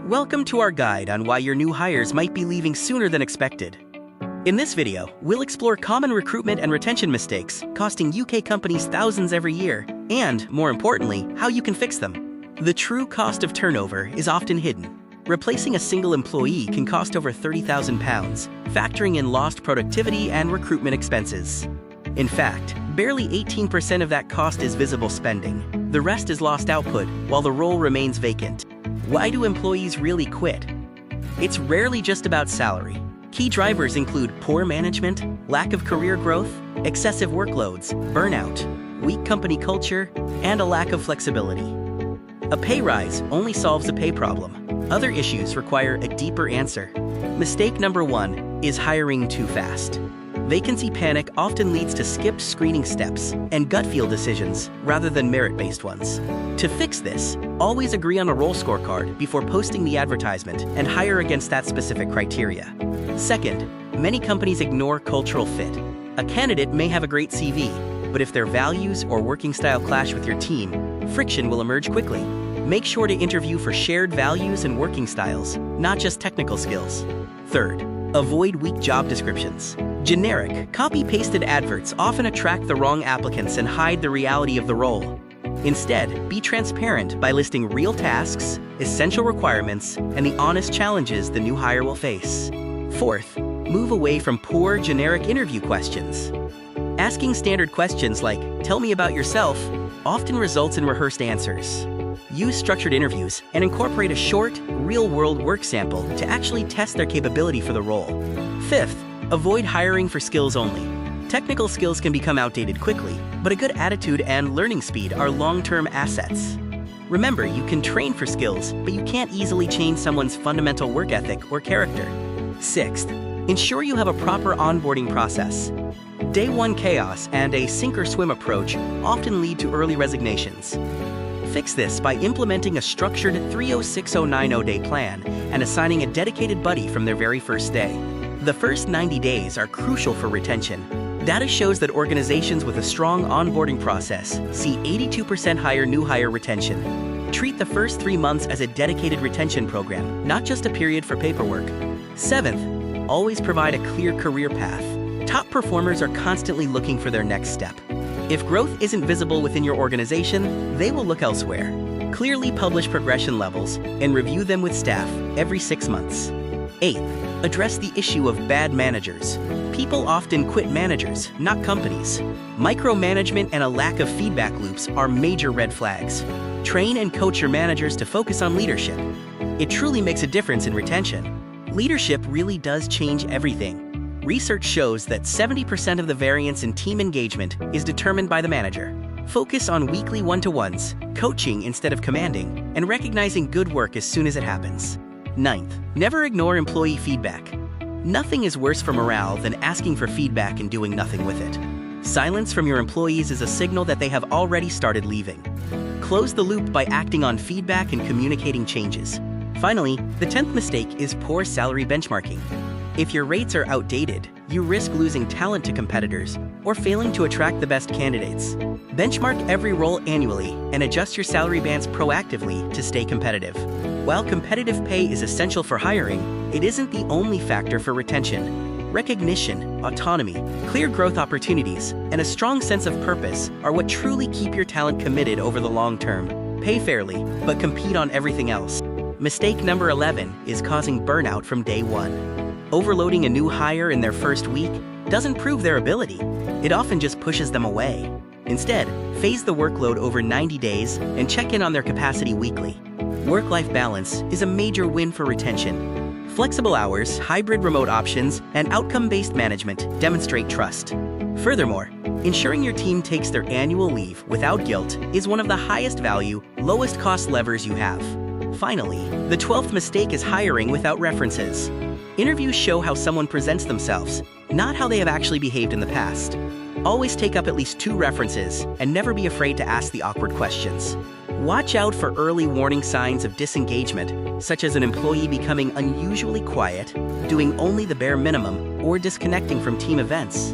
Welcome to our guide on why your new hires might be leaving sooner than expected. In this video, we'll explore common recruitment and retention mistakes costing UK companies thousands every year, and, more importantly, how you can fix them. The true cost of turnover is often hidden. Replacing a single employee can cost over £30,000, factoring in lost productivity and recruitment expenses. In fact, barely 18% of that cost is visible spending. The rest is lost output, while the role remains vacant. Why do employees really quit? It's rarely just about salary. Key drivers include poor management, lack of career growth, excessive workloads, burnout, weak company culture, and a lack of flexibility. A pay rise only solves a pay problem. Other issues require a deeper answer. Mistake number 1 is hiring too fast. Vacancy panic often leads to skipped screening steps and gut feel decisions rather than merit-based ones. To fix this, always agree on a role scorecard before posting the advertisement and hire against that specific criteria. Second, many companies ignore cultural fit. A candidate may have a great CV, but if their values or working style clash with your team, friction will emerge quickly. Make sure to interview for shared values and working styles, not just technical skills. Third, avoid weak job descriptions. Generic, copy-pasted adverts often attract the wrong applicants and hide the reality of the role. Instead, be transparent by listing real tasks, essential requirements, and the honest challenges the new hire will face. Fourth, move away from poor, generic interview questions. Asking standard questions like, "Tell me about yourself," often results in rehearsed answers. Use structured interviews and incorporate a short, real-world work sample to actually test their capability for the role. Fifth, avoid hiring for skills only. Technical skills can become outdated quickly, but a good attitude and learning speed are long-term assets. Remember, you can train for skills, but you can't easily change someone's fundamental work ethic or character. Sixth, ensure you have a proper onboarding process. Day one chaos and a sink-or-swim approach often lead to early resignations. Fix this by implementing a structured 306-090-day plan and assigning a dedicated buddy from their very first day. The first 90 days are crucial for retention. Data shows that organizations with a strong onboarding process see 82% higher new hire retention. Treat the first 3 months as a dedicated retention program, not just a period for paperwork. Seventh, always provide a clear career path. Top performers are constantly looking for their next step. If growth isn't visible within your organization, they will look elsewhere. Clearly publish progression levels and review them with staff every 6 months. Eighth, address the issue of bad managers. People often quit managers, not companies. Micromanagement and a lack of feedback loops are major red flags. Train and coach your managers to focus on leadership. It truly makes a difference in retention. Leadership really does change everything. Research shows that 70% of the variance in team engagement is determined by the manager. Focus on weekly one-to-ones, coaching instead of commanding, and recognizing good work as soon as it happens. Ninth, never ignore employee feedback. Nothing is worse for morale than asking for feedback and doing nothing with it. Silence from your employees is a signal that they have already started leaving. Close the loop by acting on feedback and communicating changes. Finally, the 10th mistake is poor salary benchmarking. If your rates are outdated, you risk losing talent to competitors or failing to attract the best candidates. Benchmark every role annually and adjust your salary bands proactively to stay competitive. While competitive pay is essential for hiring, it isn't the only factor for retention. Recognition, autonomy, clear growth opportunities, and a strong sense of purpose are what truly keep your talent committed over the long term. Pay fairly, but compete on everything else. Mistake number 11 is causing burnout from day one. Overloading a new hire in their first week doesn't prove their ability. It often just pushes them away. Instead, phase the workload over 90 days and check in on their capacity weekly. Work-life balance is a major win for retention. Flexible hours, hybrid remote options, and outcome-based management demonstrate trust. Furthermore, ensuring your team takes their annual leave without guilt is one of the highest value, lowest cost levers you have. Finally, the 12th mistake is hiring without references. Interviews show how someone presents themselves, not how they have actually behaved in the past. Always take up at least 2 references and never be afraid to ask the awkward questions. Watch out for early warning signs of disengagement, such as an employee becoming unusually quiet, doing only the bare minimum, or disconnecting from team events.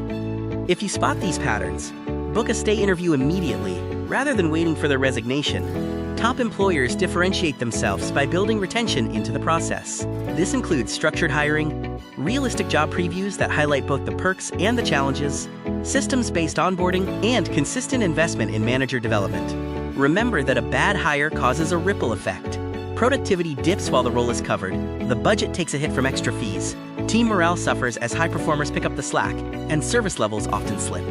If you spot these patterns, book a stay interview immediately rather than waiting for their resignation. Top employers differentiate themselves by building retention into the process. This includes structured hiring, realistic job previews that highlight both the perks and the challenges, systems-based onboarding, and consistent investment in manager development. Remember that a bad hire causes a ripple effect. Productivity dips while the role is covered, the budget takes a hit from extra fees, team morale suffers as high performers pick up the slack, and service levels often slip.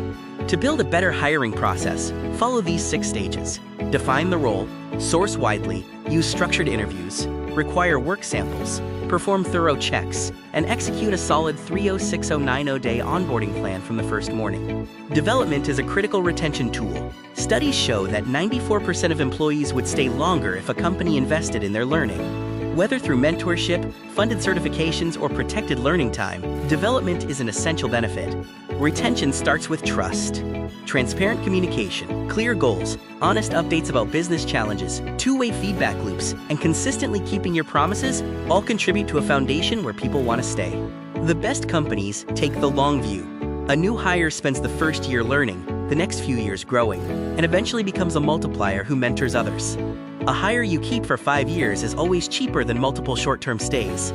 To build a better hiring process, follow these 6 stages. Define the role, source widely, use structured interviews, require work samples, perform thorough checks, and execute a solid 30-60-90-day onboarding plan from the first morning. Development is a critical retention tool. Studies show that 94% of employees would stay longer if a company invested in their learning. Whether through mentorship, funded certifications, or protected learning time, development is an essential benefit. Retention starts with trust. Transparent communication, clear goals, honest updates about business challenges, two-way feedback loops, and consistently keeping your promises all contribute to a foundation where people want to stay. The best companies take the long view. A new hire spends the first year learning, the next few years growing, and eventually becomes a multiplier who mentors others. A hire you keep for 5 years is always cheaper than multiple short-term stays.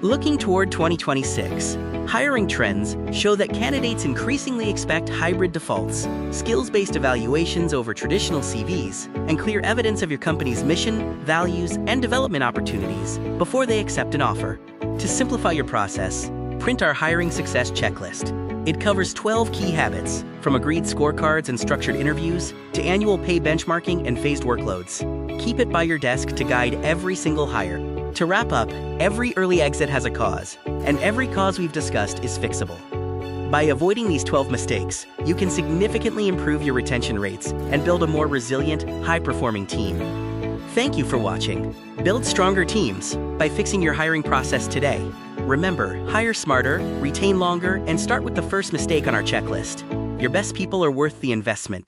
Looking toward 2026, hiring trends show that candidates increasingly expect hybrid defaults, skills-based evaluations over traditional CVs, and clear evidence of your company's mission, values, and development opportunities before they accept an offer. To simplify your process, print our Hiring Success Checklist. It covers 12 key habits, from agreed scorecards and structured interviews to annual pay benchmarking and phased workloads. Keep it by your desk to guide every single hire. To wrap up, every early exit has a cause, and every cause we've discussed is fixable. By avoiding these 12 mistakes, you can significantly improve your retention rates and build a more resilient, high-performing team. Thank you for watching. Build stronger teams by fixing your hiring process today. Remember, hire smarter, retain longer, and start with the first mistake on our checklist. Your best people are worth the investment.